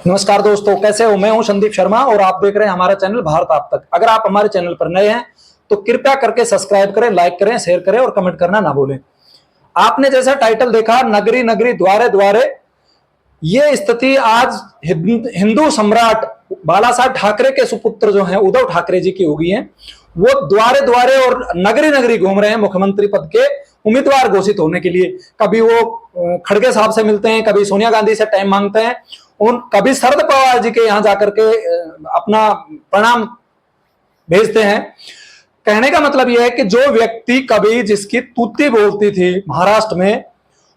नमस्कार दोस्तों, कैसे हो। मैं हूं संदीप शर्मा और आप देख रहे हैं हमारा चैनल भारत आप तक। अगर आप हमारे चैनल पर नए हैं तो कृपया करके सब्सक्राइब करें, लाइक करें, शेयर करें और कमेंट करना ना भूलें। आपने जैसा टाइटल देखा, नगरी नगरी द्वारे द्वारे, ये स्थिति आज हिंदू सम्राट बाला साहब ठाकरे के सुपुत्र जो हैं उद्धव ठाकरे जी की हो गई है। वो द्वारे द्वारे और नगरी नगरी घूम रहे हैं मुख्यमंत्री पद के उम्मीदवार घोषित होने के लिए। कभी वो खड़गे साहब से मिलते हैं, कभी सोनिया गांधी से टाइम मांगते हैं, उन कभी शरद पवार जी के यहां जाकर के अपना प्रणाम भेजते हैं। कहने का मतलब यह है कि जो व्यक्ति कभी जिसकी तूती बोलती थी महाराष्ट्र में,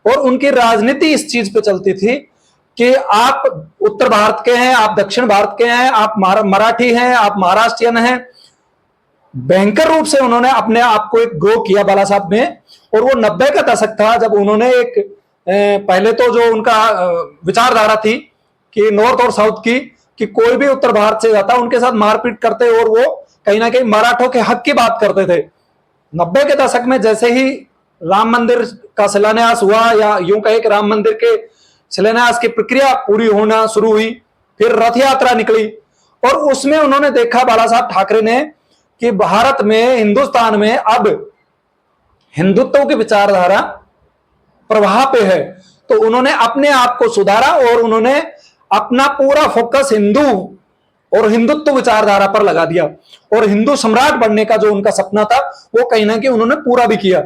और उनकी राजनीति इस चीज पे चलती थी कि आप उत्तर भारत के हैं, आप दक्षिण भारत के हैं, आप मराठी हैं, आप महाराष्ट्रियन हैं। भयंकर रूप से उन्होंने अपने आप को एक ग्रो किया बाला साहब ने। और वो 90 का दशक था जब उन्होंने एक पहले तो जो उनका विचारधारा थी कि नॉर्थ और साउथ की, कि कोई भी उत्तर भारत से जाता उनके साथ मारपीट करते और वो कहीं ना कहीं मराठों के हक की बात करते थे। 90 के दशक में जैसे ही राम मंदिर का शिलान्यास हुआ, या यूं कहे कि राम मंदिर के शिलान्यास की प्रक्रिया पूरी होना शुरू हुई, फिर रथ यात्रा निकली, और उसमें उन्होंने देखा बाला साहब ठाकरे ने कि भारत में, हिंदुस्तान में अब हिंदुत्व की विचारधारा प्रवाह पे है। तो उन्होंने अपने आप को सुधारा और उन्होंने अपना पूरा फोकस हिंदू और हिंदुत्व विचारधारा पर लगा दिया, और हिंदू सम्राट बनने का जो उनका सपना था वो कहीं ना कहीं उन्होंने पूरा भी किया।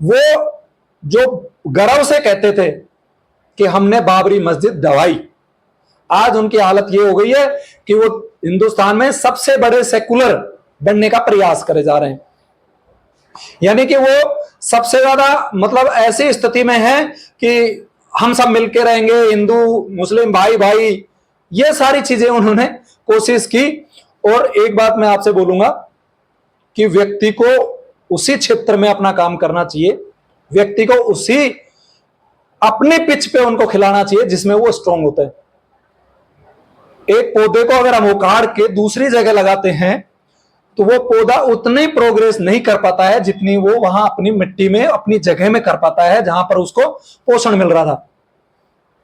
वो जो गर्व से कहते थे कि हमने बाबरी मस्जिद ढवाई, आज उनकी हालत ये हो गई है कि वो हिंदुस्तान में सबसे बड़े सेकुलर बनने का प्रयास करे जा रहे हैं। यानी कि वो सबसे ज्यादा मतलब ऐसी स्थिति में है कि हम सब मिलके रहेंगे, हिंदू मुस्लिम भाई भाई, ये सारी चीजें उन्होंने कोशिश की। और एक बात मैं आपसे बोलूंगा कि व्यक्ति को उसी क्षेत्र में अपना काम करना चाहिए, व्यक्ति को उसी अपने पिच पे उनको खिलाना चाहिए जिसमें वो स्ट्रांग होता है। एक पौधे को अगर हम उखाड़ के दूसरी जगह लगाते हैं तो वो पौधा उतनी प्रोग्रेस नहीं कर पाता है जितनी वो वहां अपनी मिट्टी में, अपनी जगह में कर पाता है जहां पर उसको पोषण मिल रहा था।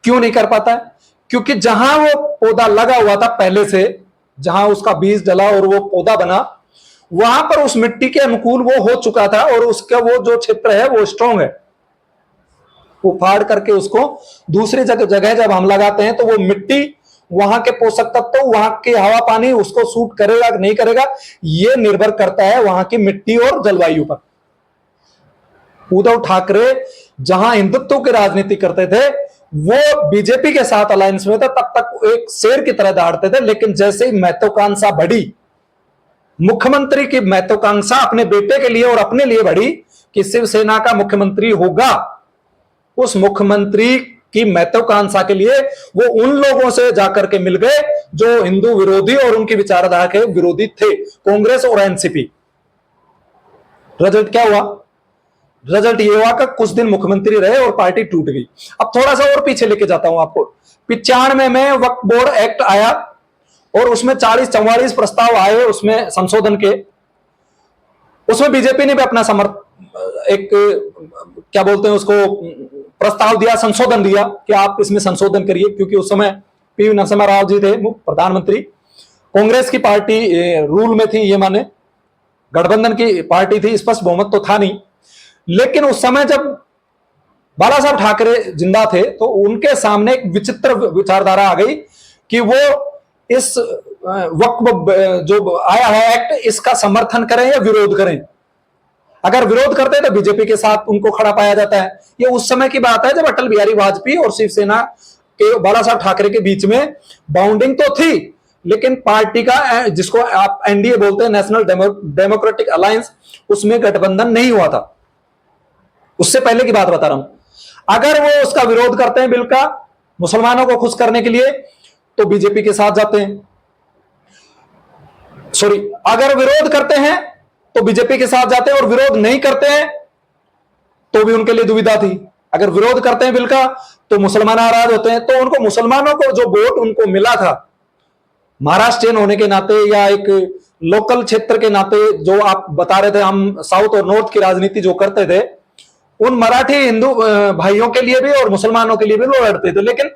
क्यों नहीं कर पाता है? क्योंकि जहां वो पौधा लगा हुआ था पहले से, जहां उसका बीज डला और वो पौधा बना, वहां पर उस मिट्टी के अनुकूल वो हो चुका था और उसका वो जो क्षेत्र है वो स्ट्रांग है। उखाड़ करके उसको दूसरी जगह जब हम लगाते हैं तो वो मिट्टी, वहां के पोषक तत्व, वहां के हवा पानी उसको सूट करेगा कि नहीं करेगा, ये निर्भर करता है वहां की मिट्टी और जलवायु पर। उद्धव ठाकरे जहां हिंदुत्व की राजनीति करते थे वो बीजेपी के साथ अलायंस में था, तब तक एक शेर की तरह दहाड़ते थे। लेकिन जैसे ही महत्वाकांक्षा बढ़ी, मुख्यमंत्री की महत्वाकांक्षा अपने बेटे के लिए और अपने लिए बढ़ी कि शिवसेना का मुख्यमंत्री होगा, उस मुख्यमंत्री की महत्वाकांक्षा के लिए वो उन लोगों से जाकर के मिल गए जो हिंदू विरोधी और उनकी विचारधारा के विरोधी थे, कांग्रेस और एनसीपी। रिजल्ट क्या हुआ? रिजल्ट ये हुआ कि कुछ दिन मुख्यमंत्री रहे और पार्टी टूट गई। अब थोड़ा सा और पीछे लेके जाता हूं आपको। 95 में वक्फ बोर्ड एक्ट आया और उसमें 40-44 प्रस्ताव आए उसमें संशोधन के। उसमें बीजेपी ने भी अपना एक क्या बोलते हैं उसको, प्रस्ताव दिया, संशोधन दिया कि आप इसमें संशोधन करिए, क्योंकि उस समय पी नरसिम्हा राव जी थे प्रधानमंत्री, कांग्रेस की पार्टी रूल में थी, ये माने गठबंधन की पार्टी थी, स्पष्ट बहुमत तो था नहीं। लेकिन उस समय जब बाला साहब ठाकरे जिंदा थे तो उनके सामने एक विचित्र विचारधारा आ गई कि वो इस वक्फ जो आया है एक्ट, इसका समर्थन करें या विरोध करें। अगर विरोध करते तो बीजेपी के साथ उनको खड़ा पाया जाता है। ये उस समय की बात है जब अटल बिहारी वाजपेयी और शिवसेना के बाला साहब ठाकरे के बीच में बाउंडिंग तो थी, लेकिन पार्टी का, जिसको आप एनडीए बोलते हैं, नेशनल डेमोक्रेटिक अलायंस, उसमें गठबंधन नहीं हुआ था। उससे पहले की बात बता रहा हूं। अगर वो उसका विरोध करते हैं बिल का, मुसलमानों को खुश करने के लिए, तो बीजेपी के साथ जाते हैं। सॉरी, अगर विरोध करते हैं तो बीजेपी के साथ जाते हैं, और विरोध नहीं करते हैं तो भी उनके लिए दुविधा थी। अगर विरोध करते हैं बिल का तो मुसलमान नाराज होते हैं। तो उनको, मुसलमानों को जो वोट उनको मिला था महाराष्ट्रियन होने के नाते या एक लोकल क्षेत्र के नाते, जो आप बता रहे थे हम साउथ और नॉर्थ की राजनीति जो करते थे, उन मराठी हिंदू भाइयों के लिए भी और मुसलमानों के लिए भी वो लड़ते थे। लेकिन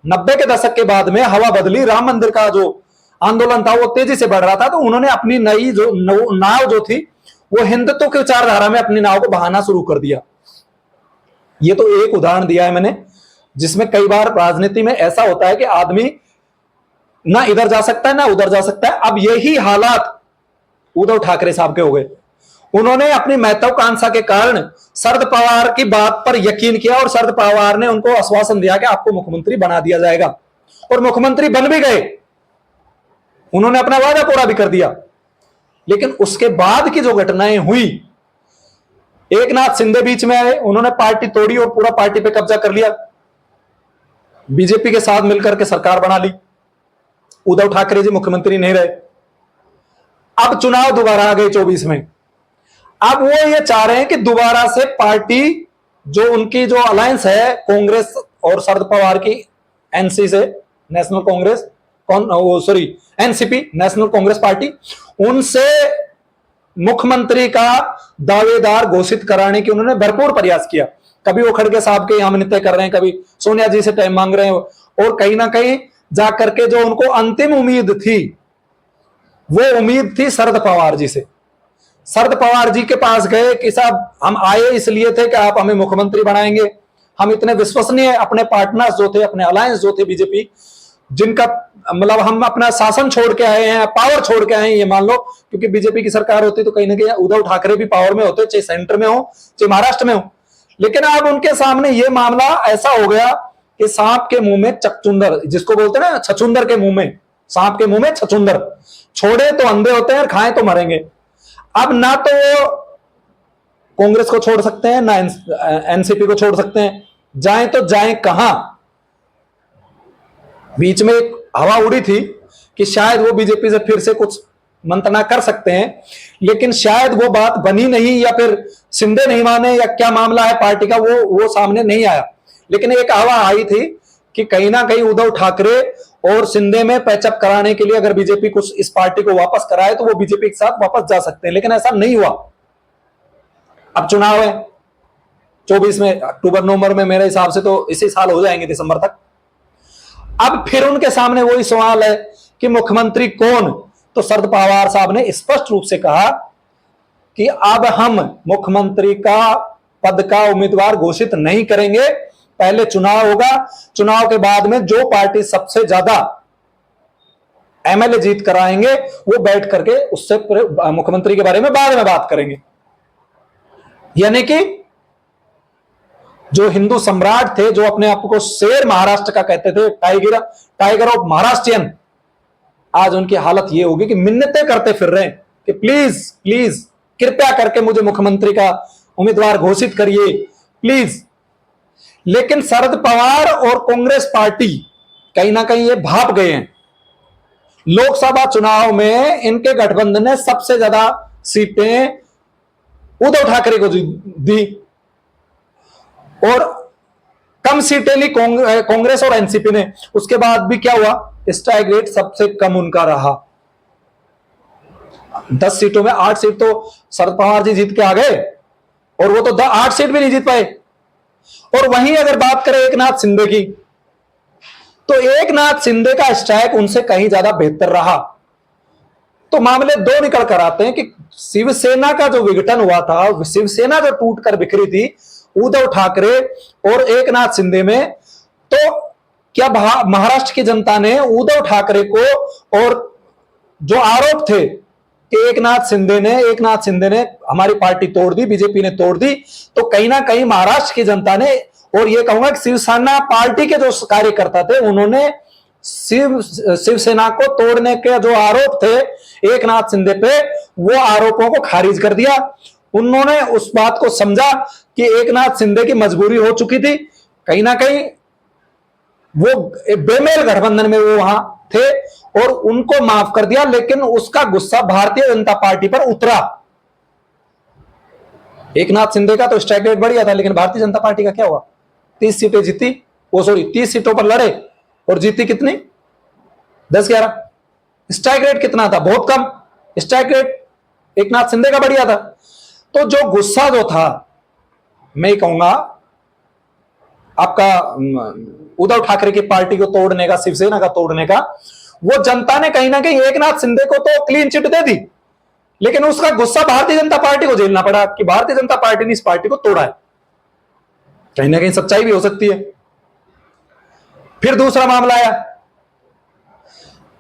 90 के दशक के बाद में हवा बदली, राम मंदिर का जो आंदोलन था वो तेजी से बढ़ रहा था, तो उन्होंने अपनी नई जो नाव जो थी वो हिंदुत्व की विचारधारा में अपनी नाव को बहाना शुरू कर दिया। ये तो एक उदाहरण दिया है मैंने, जिसमें कई बार राजनीति में ऐसा होता है कि आदमी ना इधर जा सकता है ना उधर जा सकता है। अब यही हालात उद्धव ठाकरे साहब के हो गए। उन्होंने अपनी महत्वाकांक्षा के कारण शरद पवार की बात पर यकीन किया और शरद पवार ने उनको आश्वासन दिया कि आपको मुख्यमंत्री बना दिया जाएगा, और मुख्यमंत्री बन भी गए। उन्होंने अपना वादा पूरा भी कर दिया। लेकिन उसके बाद की जो घटनाएं हुई, एकनाथ शिंदे बीच में आए, उन्होंने पार्टी तोड़ी और पूरा पार्टी पे कब्जा कर लिया, बीजेपी के साथ मिलकर के सरकार बना ली। उद्धव ठाकरे जी मुख्यमंत्री नहीं रहे। अब चुनाव दोबारा आ गए 24 में। अब वो ये चाह रहे हैं कि दोबारा से पार्टी जो उनकी जो अलायंस है कांग्रेस और शरद पवार की एनसी से, national Congress NCP, national Congress party, उनसे मुख्यमंत्री का दावेदार घोषित कराने की उन्होंने भरपूर प्रयास किया। कभी वो खड़गे साहब के यहां मिन्नतें कर रहे हैं, कभी सोनिया जी से टाइम मांग रहे हैं, और कहीं ना कहीं जाकर के जो उनको अंतिम उम्मीद थी वो उम्मीद थी शरद पवार जी से। शरद पवार जी के पास गए कि साहब हम आए इसलिए थे कि आप हमें मुख्यमंत्री बनाएंगे। हम इतने विश्वसनीय अपने पार्टनर्स जो थे, अपने अलायंस जो थे बीजेपी, जिनका मतलब हम अपना शासन छोड़ के आए हैं, पावर छोड़ के आए हैं, ये मान लो, क्योंकि बीजेपी की सरकार होती तो कहीं ना कहीं उद्धव ठाकरे भी पावर में होते, चाहे सेंटर में हो चाहे महाराष्ट्र में हो। लेकिन अब उनके सामने ये मामला ऐसा हो गया कि सांप के मुंह में चकचुंदर, जिसको बोलते हैं ना, छछुंदर के मुंह में, सांप के मुंह में छछुंदर, छोड़े तो अंधे होते हैं और खाएं तो मरेंगे। अब ना तो वो कांग्रेस को छोड़ सकते हैं ना एनसीपी को छोड़ सकते हैं, जाएं तो जाएं कहां। बीच में एक हवा उड़ी थी कि शायद वो बीजेपी से फिर से कुछ मंत्रणा कर सकते हैं, लेकिन शायद वो बात बनी नहीं, या फिर शिंदे नहीं माने, या क्या मामला है पार्टी का वो सामने नहीं आया। लेकिन एक हवा आई थी कि कहीं ना कहीं उद्धव ठाकरे और शिंदे में पैचअप कराने के लिए अगर बीजेपी कुछ इस पार्टी को वापस कराए तो वो बीजेपी के साथ वापस जा सकते हैं, लेकिन ऐसा नहीं हुआ। अब चुनाव है 24 में, अक्टूबर नवंबर में, मेरे हिसाब से तो इसी साल हो जाएंगे, दिसंबर तक। अब फिर उनके सामने वही सवाल है कि मुख्यमंत्री कौन। तो शरद पवार साहब ने स्पष्ट रूप से कहा कि अब हम मुख्यमंत्री का पद का उम्मीदवार घोषित नहीं करेंगे, पहले चुनाव होगा, चुनाव के बाद में जो पार्टी सबसे ज्यादा एमएलए जीत कराएंगे वो बैठ करके उससे मुख्यमंत्री के बारे में बाद में बात करेंगे। यानी कि जो हिंदू सम्राट थे, जो अपने आप को शेर महाराष्ट्र का कहते थे, टाइगर ऑफ महाराष्ट्रियन, आज उनकी हालत ये होगी कि मिन्नतें करते फिर रहे हैं कि प्लीज प्लीज कृपया करके मुझे मुख्यमंत्री का उम्मीदवार घोषित करिए प्लीज। लेकिन शरद पवार और कांग्रेस पार्टी कहीं ना कहीं ये भाप गए हैं। लोकसभा चुनाव में इनके गठबंधन ने सबसे ज्यादा सीटें उद्धव ठाकरे को दी और कम सीटें ली कांग्रेस और एनसीपी ने। उसके बाद भी क्या हुआ, स्ट्राइक रेट सबसे कम उनका रहा। 10 सीटों में 8 सीट तो शरद पवार जी जीत के आ गए, और वो तो 8 सीट भी नहीं जीत पाए। और वहीं अगर बात करें एकनाथ शिंदे की, तो एकनाथ शिंदे का स्ट्राइक उनसे कहीं ज्यादा बेहतर रहा। तो मामले दो निकल कर आते हैं कि शिवसेना का जो विघटन हुआ था, शिवसेना जो टूट कर बिखरी थी उद्धव ठाकरे और एकनाथ शिंदे में, तो क्या महाराष्ट्र की जनता ने उद्धव ठाकरे को, और जो आरोप थे कि एकनाथ शिंदे ने हमारी पार्टी तोड़ दी, बीजेपी ने तोड़ दी, तो कहीं ना कहीं महाराष्ट्र की जनता ने, और ये कहूंगा कि शिवसेना पार्टी के जो कार्यकर्ता थे, उन्होंने शिवसेना को तोड़ने के जो आरोप थे एकनाथ शिंदे पे, वो आरोपों को खारिज कर दिया। उन्होंने उस बात को समझा कि एकनाथ शिंदे की मजबूरी हो चुकी थी, कहीं ना कहीं वो बेमेल गठबंधन में वो वहां थे, और उनको माफ कर दिया। लेकिन उसका गुस्सा भारतीय जनता पार्टी पर उतरा। एकनाथ शिंदे का तो स्ट्राइक रेट बढ़िया था, लेकिन भारतीय जनता पार्टी का क्या हुआ, 30 सीटें जीती, 30 सीटों पर लड़े और जीती कितनी, 10-11। स्ट्राइक रेट कितना था, बहुत कम। स्ट्राइक रेट एकनाथ शिंदे का बढ़िया था। तो जो गुस्सा जो था, मैं कहूंगा आपका उद्धव ठाकरे की पार्टी को तोड़ने का, शिवसेना का तोड़ने का, वो जनता ने कहीं ना कहीं एकनाथ शिंदे को तो क्लीन चिट दे दी, लेकिन उसका गुस्सा भारतीय जनता पार्टी को झेलना पड़ा कि भारतीय जनता पार्टी ने इस पार्टी को तोड़ा है। कहीं ना कहीं सच्चाई भी हो सकती है। फिर दूसरा मामला आया,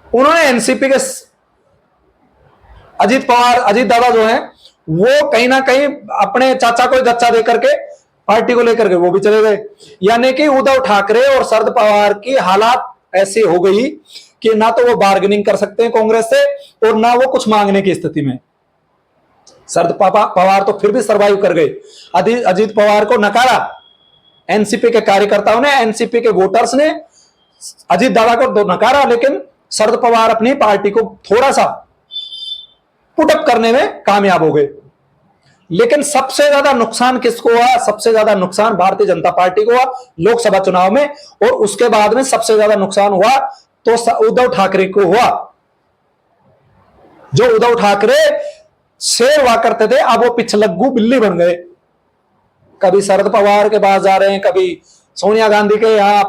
उन्होंने एनसीपी के अजीत पवार, अजीत दादा जो है, वो कहीं ना कहीं अपने चाचा को गच्चा देकर के पार्टी को लेकर के वो भी चले गए। यानी कि उद्धव ठाकरे और शरद पवार की हालात ऐसी हो गई कि ना तो वो बार्गेनिंग कर सकते हैं कांग्रेस से और ना वो कुछ मांगने की स्थिति में। शरद पवार तो फिर भी सरवाइव कर गए, अजीत पवार को नकारा एनसीपी के कार्यकर्ताओं ने, एनसीपी के वोटर्स ने अजीत दादा को तो नकारा, लेकिन शरद पवार अपनी पार्टी को थोड़ा सा पुटअप करने में कामयाब हो गए। लेकिन सबसे ज्यादा नुकसान किसको हुआ? सबसे ज्यादा नुकसान भारतीय जनता पार्टी को हुआ लोकसभा चुनाव में, और उसके बाद में सबसे ज्यादा नुकसान हुआ तो उद्धव ठाकरे को हुआ। जो उद्धव ठाकरे शेर हुआ करते थे, अब वो पिछलग्गू बिल्ली बन गए। कभी शरद पवार के पास जा रहे हैं, कभी सोनिया गांधी के यहां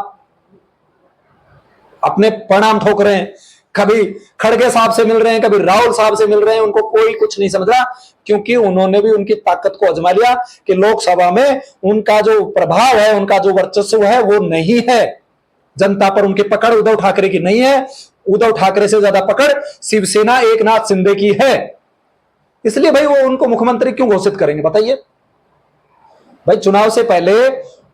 अपने प्रणाम ठोक रहे हैं, कभी खड़गे साहब से मिल रहे हैं, कभी राहुल साहब से मिल रहे हैं। उनको कोई कुछ नहीं समझ रहा, क्योंकि उन्होंने भी उनकी ताकत को आजमा लिया कि लोकसभा में उनका जो प्रभाव है, उनका जो वर्चस्व है, वो नहीं है। जनता पर उनकी पकड़ उद्धव ठाकरे की नहीं है। उद्धव ठाकरे से ज्यादा पकड़ शिवसेना एकनाथ शिंदे की है। इसलिए भाई वो उनको मुख्यमंत्री क्यों घोषित करेंगे बताइए? भाई चुनाव से पहले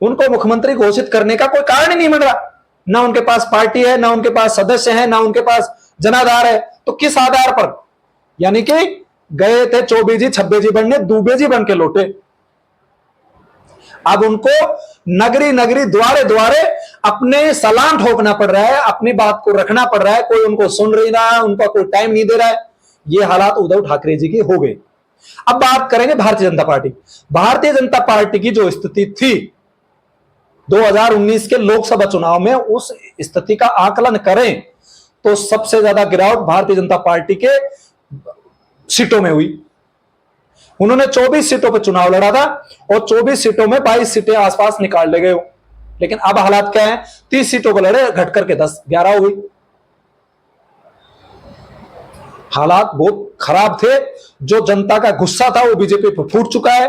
उनको मुख्यमंत्री घोषित करने का कोई कारण ही नहीं मिल रहा। ना उनके पास पार्टी है, ना उनके पास सदस्य हैं, ना उनके पास जनाधार है। तो किस आधार पर? यानी कि गए थे चौबे जी, छब्बे जी बनने, दूबे जी बन के लौटे। अब उनको नगरी नगरी, द्वारे द्वारे अपने सलाम ठोकना पड़ रहा है, अपनी बात को रखना पड़ रहा है। कोई उनको सुन नहीं रहा है, उनका कोई टाइम नहीं दे रहा है। ये हालात उद्धव ठाकरे जी की हो गए। अब बात करेंगे भारतीय जनता पार्टी। भारतीय जनता पार्टी की जो स्थिति थी 2019 के लोकसभा चुनाव में, उस स्थिति का आकलन करें तो सबसे ज्यादा गिरावट भारतीय जनता पार्टी के सीटों में हुई। उन्होंने 24 सीटों पर चुनाव लड़ा था और 24 सीटों में 22 सीटें आसपास निकाल ले गए हो। लेकिन अब हालात क्या है? 30 सीटों को लड़े, घट करके 10-11 हो गई। हालात बहुत खराब थे। जो जनता का गुस्सा था वो बीजेपी पर फूट चुका है।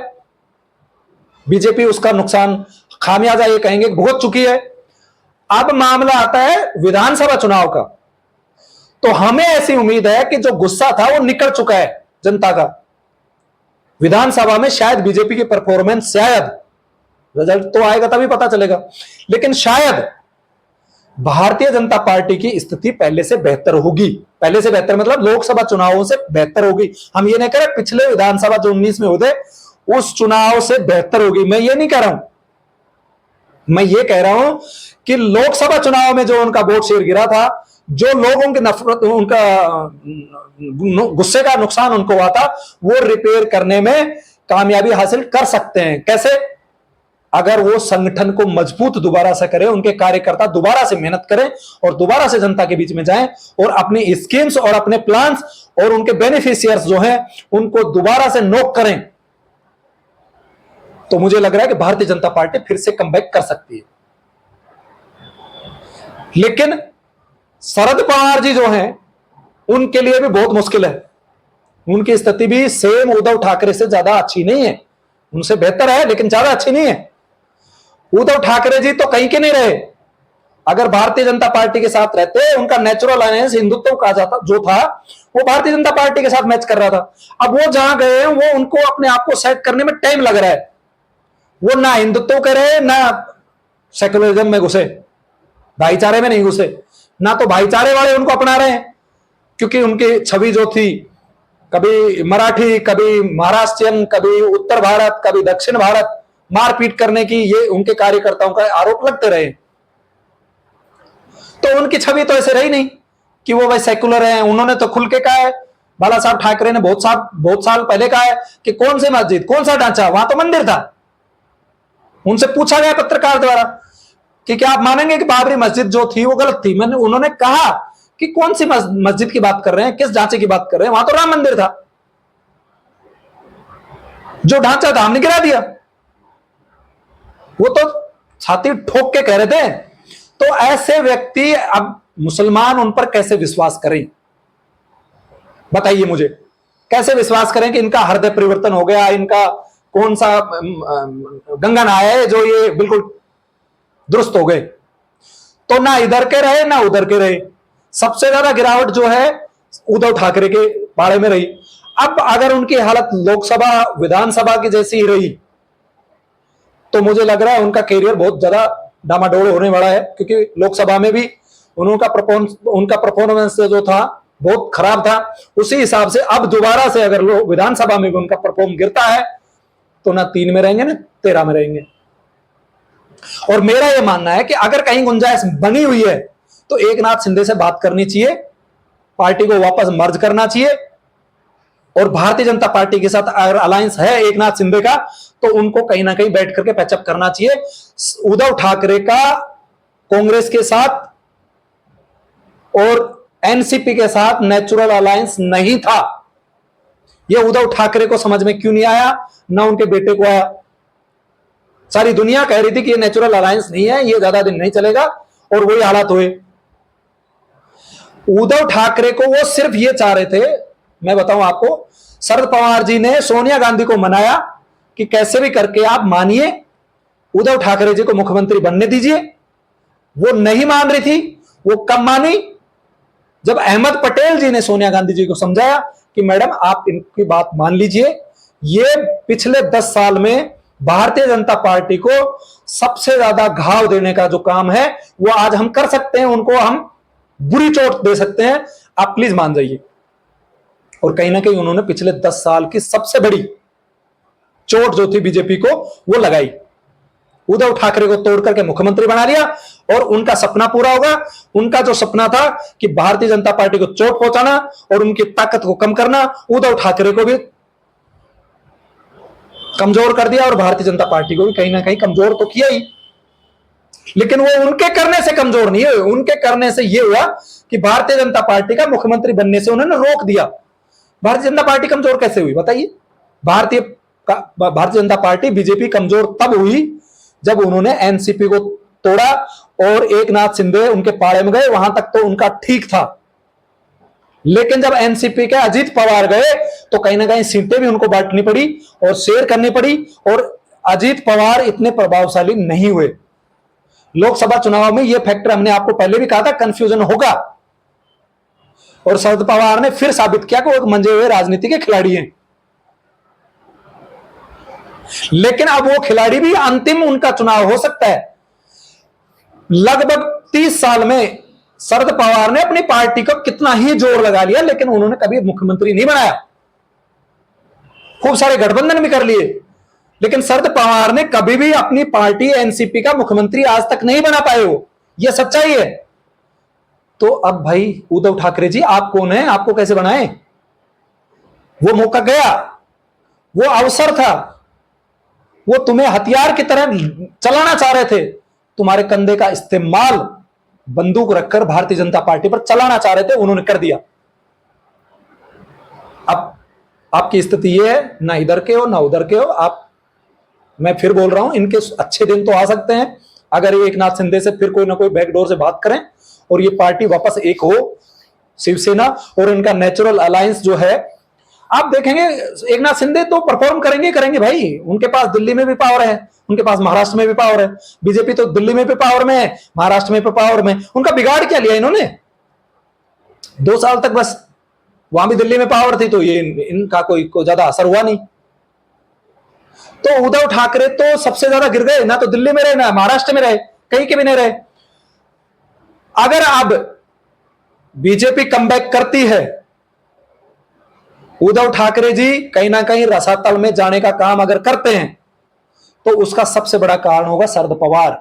बीजेपी उसका नुकसान, खामियाजा ये कहेंगे, भुगत चुकी है। अब मामला आता है विधानसभा चुनाव का। तो हमें ऐसी उम्मीद है कि जो गुस्सा था वो निकल चुका है जनता का। विधानसभा में शायद बीजेपी की परफॉर्मेंस, शायद रिजल्ट तो आएगा तभी पता चलेगा, लेकिन शायद भारतीय जनता पार्टी की स्थिति पहले से बेहतर होगी। पहले से बेहतर मतलब लोकसभा चुनावों से बेहतर होगी। हम ये नहीं कह रहे पिछले विधानसभा जो 19 में होते उस चुनाव से बेहतर होगी, मैं ये नहीं कह रहा हूं। मैं ये कह रहा हूं कि लोकसभा चुनाव में जो उनका वोट शेयर गिरा था, जो लोगों की नफरत, उनका गुस्से का नुकसान उनको हुआ था, वो रिपेयर करने में कामयाबी हासिल कर सकते हैं। कैसे? अगर वो संगठन को मजबूत दोबारा से करें, उनके कार्यकर्ता दोबारा से मेहनत करें और दोबारा से जनता के बीच में जाएं और अपनी स्कीम्स और अपने प्लान्स और उनके बेनिफिशियर्स जो हैं उनको दोबारा से नोक करें, तो मुझे लग रहा है कि भारतीय जनता पार्टी फिर से कमबैक कर सकती है। लेकिन शरद पवार जी जो हैं उनके लिए भी बहुत मुश्किल है। उनकी स्थिति भी सेम उद्धव ठाकरे से ज्यादा अच्छी नहीं है। उनसे बेहतर है लेकिन ज्यादा अच्छी नहीं है। उद्धव ठाकरे जी तो कहीं के नहीं रहे। अगर भारतीय जनता पार्टी के साथ रहते, उनका नेचुरल अलायंस हिंदुत्व का जाता जो था वो भारतीय जनता पार्टी के साथ मैच कर रहा था। अब वो जहां गए हैं वो उनको अपने आप को सेट करने में टाइम लग रहा है। वो ना हिंदुत्व करे, ना सेकुलरिज्म में घुसे, भाईचारे में नहीं घुसे, ना तो भाईचारे वाले उनको अपना रहे हैं, क्योंकि उनकी छवि जो थी कभी मराठी, कभी महाराष्ट्रियन, कभी उत्तर भारत, कभी दक्षिण भारत, मारपीट करने की ये उनके कार्यकर्ताओं का आरोप लगते रहे। तो उनकी छवि तो ऐसे रही नहीं कि वो भाई सेकुलर है। उन्होंने तो खुल के कहा है, बाला साहब ठाकरे ने बहुत साल पहले कहा है कि कौन सी मस्जिद, कौन सा ढांचा, वहां तो मंदिर था। उनसे पूछा गया पत्रकार द्वारा कि क्या आप मानेंगे कि बाबरी मस्जिद जो थी वो गलत थी? उन्होंने कहा कि कौन सी मस्जिद की बात कर रहे हैं, किस ढांचे की बात कर रहे हैं, वहां तो राम मंदिर था। जो ढांचा था हमने गिरा दिया। वो तो छाती ठोक के कह रहे थे। तो ऐसे व्यक्ति अब मुसलमान उन पर कैसे विश्वास करें? बताइए मुझे, कैसे विश्वास करें कि इनका हृदय परिवर्तन हो गया, इनका कौन सा गंगा नहाया है जो ये बिल्कुल दुरुस्त हो गए? तो ना इधर के रहे ना उधर के रहे। सबसे ज्यादा गिरावट जो है उद्धव ठाकरे के पाड़े में रही। अब अगर उनकी हालत लोकसभा विधानसभा की जैसी ही रही तो मुझे लग रहा है उनका कैरियर बहुत ज्यादा डामाडोल होने वाला है, क्योंकि लोकसभा में भी उनका परफॉर्मेंस जो था बहुत खराब था। उसी हिसाब से अब दोबारा से अगर लोग विधानसभा में भी उनका परफॉर्म गिरता है तो ना 3 में रहेंगे ना 13 में रहेंगे। और मेरा यह मानना है कि अगर कहीं गुंजाइश बनी हुई है तो एकनाथ शिंदे से बात करनी चाहिए, पार्टी को वापस मर्ज करना चाहिए, और भारतीय जनता पार्टी के साथ अगर अलायंस है एकनाथ शिंदे का तो उनको कहीं ना कहीं बैठ करके पैचअप करना चाहिए। उद्धव ठाकरे का कांग्रेस के साथ और एनसीपी के साथ नेचुरल अलायंस नहीं था। यह उद्धव ठाकरे को समझ में क्यों नहीं आया, ना उनके बेटे को आया। सारी दुनिया कह रही थी कि ये नेचुरल अलायंस नहीं है, ये ज्यादा दिन नहीं चलेगा, और वही हालात हुए। उद्धव ठाकरे को वो सिर्फ ये चाह रहे थे, मैं बताऊं आपको, शरद पवार जी ने सोनिया गांधी को मनाया कि कैसे भी करके आप मानिए, उद्धव ठाकरे जी को मुख्यमंत्री बनने दीजिए। वो नहीं मान रही थी। वो कब मानी? जब अहमद पटेल जी ने सोनिया गांधी जी को समझाया कि मैडम आप इनकी बात मान लीजिए। ये पिछले 10 साल में भारतीय जनता पार्टी को सबसे ज्यादा घाव देने का जो काम है वो आज हम कर सकते हैं, उनको हम बुरी चोट दे सकते हैं, आप प्लीज मान जाइए। और कहीं ना कहीं उन्होंने पिछले 10 साल की सबसे बड़ी चोट जो थी बीजेपी को वो लगाई। उद्धव ठाकरे को तोड़ करके मुख्यमंत्री बना लिया और उनका सपना पूरा होगा। उनका जो सपना था कि भारतीय जनता पार्टी को चोट पहुंचाना और उनकी ताकत को कम करना, उद्धव ठाकरे को भी कमजोर कर दिया और भारतीय जनता पार्टी को भी कहीं ना कहीं कमजोर तो किया ही। लेकिन वो उनके करने से कमजोर नहीं है, उनके करने से यह हुआ कि भारतीय जनता पार्टी का मुख्यमंत्री बनने से उन्होंने रोक दिया। भारतीय जनता पार्टी कमजोर कैसे हुई बताइए? भारतीय जनता पार्टी बीजेपी कमजोर तब हुई जब उन्होंने एनसीपी को तोड़ा और एकनाथ शिंदे उनके पाड़े में गए। वहां तक तो उनका ठीक था, लेकिन जब एनसीपी के अजीत पवार गए तो कहीं ना कहीं सीटें भी उनको बांटनी पड़ी और शेयर करनी पड़ी, और अजीत पवार इतने प्रभावशाली नहीं हुए। लोकसभा चुनाव में यह फैक्टर हमने आपको पहले भी कहा था, कंफ्यूजन होगा, और शरद पवार ने फिर साबित किया कि वो एक मंजे हुए राजनीति के खिलाड़ी हैं। लेकिन अब वो खिलाड़ी भी अंतिम उनका चुनाव हो सकता है। लगभग 30 साल में शरद पवार ने अपनी पार्टी को कितना ही जोर लगा लिया, लेकिन उन्होंने कभी मुख्यमंत्री नहीं बनाया। खूब सारे गठबंधन भी कर लिए, लेकिन शरद पवार ने कभी भी अपनी पार्टी एनसीपी का मुख्यमंत्री आज तक नहीं बना पाए हो। यह सच्चाई है। तो अब भाई उद्धव ठाकरे जी आप कौन है, आपको कैसे बनाए? वो मौका गया, वो अवसर था, वो तुम्हें हथियार की तरह चलाना चाह रहे थे। तुम्हारे कंधे का इस्तेमाल बंदूक रखकर भारतीय जनता पार्टी पर चलाना चाह रहे थे, उन्होंने कर दिया। अब आपकी स्थिति यह है, ना इधर के हो ना उधर के हो आप। मैं फिर बोल रहा हूं, इनके अच्छे दिन तो आ सकते हैं अगर ये एकनाथ शिंदे से फिर कोई ना कोई बैकडोर से बात करें और ये पार्टी वापस एक हो, शिवसेना और इनका नेचुरल अलायंस जो है। आप देखेंगे एकनाथ शिंदे तो परफॉर्म करेंगे भाई। उनके पास दिल्ली में भी पावर है, उनके पास महाराष्ट्र में भी पावर है। बीजेपी तो दिल्ली में भी पावर में है, महाराष्ट्र में भी पावर में। उनका बिगाड़ क्या लिया इन्होंने? 2 साल तक बस वहां भी दिल्ली में पावर थी, तो ये इनका कोई ज्यादा असर हुआ नहीं। तो उद्धव ठाकरे तो सबसे ज्यादा गिर गए, ना तो दिल्ली में रहे ना महाराष्ट्र में रहे, कहीं के भी नहीं रहे। अगर अब बीजेपी कमबैक करती है, उद्धव ठाकरे जी कहीं ना कहीं रसातल में जाने का काम अगर करते हैं तो उसका सबसे बड़ा कारण होगा शरद पवार।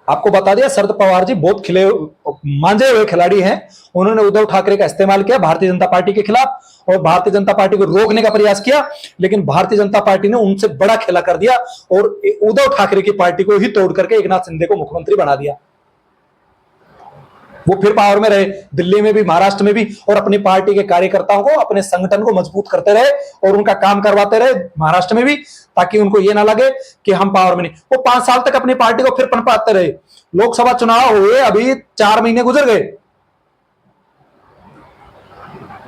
आपको बता दिया, शरद पवार जी बहुत मांझे हुए खिलाड़ी हैं। उन्होंने उद्धव ठाकरे का इस्तेमाल किया भारतीय जनता पार्टी के खिलाफ और भारतीय जनता पार्टी को रोकने का प्रयास किया, लेकिन भारतीय जनता पार्टी ने उनसे बड़ा खेला कर दिया और उद्धव ठाकरे की पार्टी को ही तोड़ करके एकनाथ शिंदे को मुख्यमंत्री बना दिया। वो फिर पावर में रहे, दिल्ली में भी महाराष्ट्र में भी, और अपनी पार्टी के कार्यकर्ताओं को, अपने संगठन को मजबूत करते रहे और उनका काम करवाते रहे महाराष्ट्र में भी, ताकि उनको ये ना लगे कि हम पावर में नहीं। वो 5 साल तक अपनी पार्टी को फिर पनपाते रहे। लोकसभा चुनाव हुए अभी 4 महीने गुजर गए,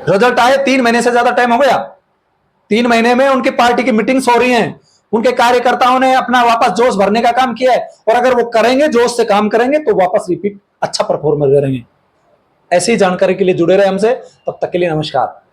रिजल्ट आए 3 महीने से ज्यादा टाइम हो गया। 3 महीने में उनकी पार्टी की मीटिंग्स हो रही हैं, उनके कार्यकर्ताओं ने अपना वापस जोश भरने का काम किया है, और अगर वो करेंगे, जोश से काम करेंगे, तो वापस रिपीट अच्छा परफॉर्मर करेंगे। ऐसी जानकारी के लिए जुड़े रहे हमसे, तब तक के लिए नमस्कार।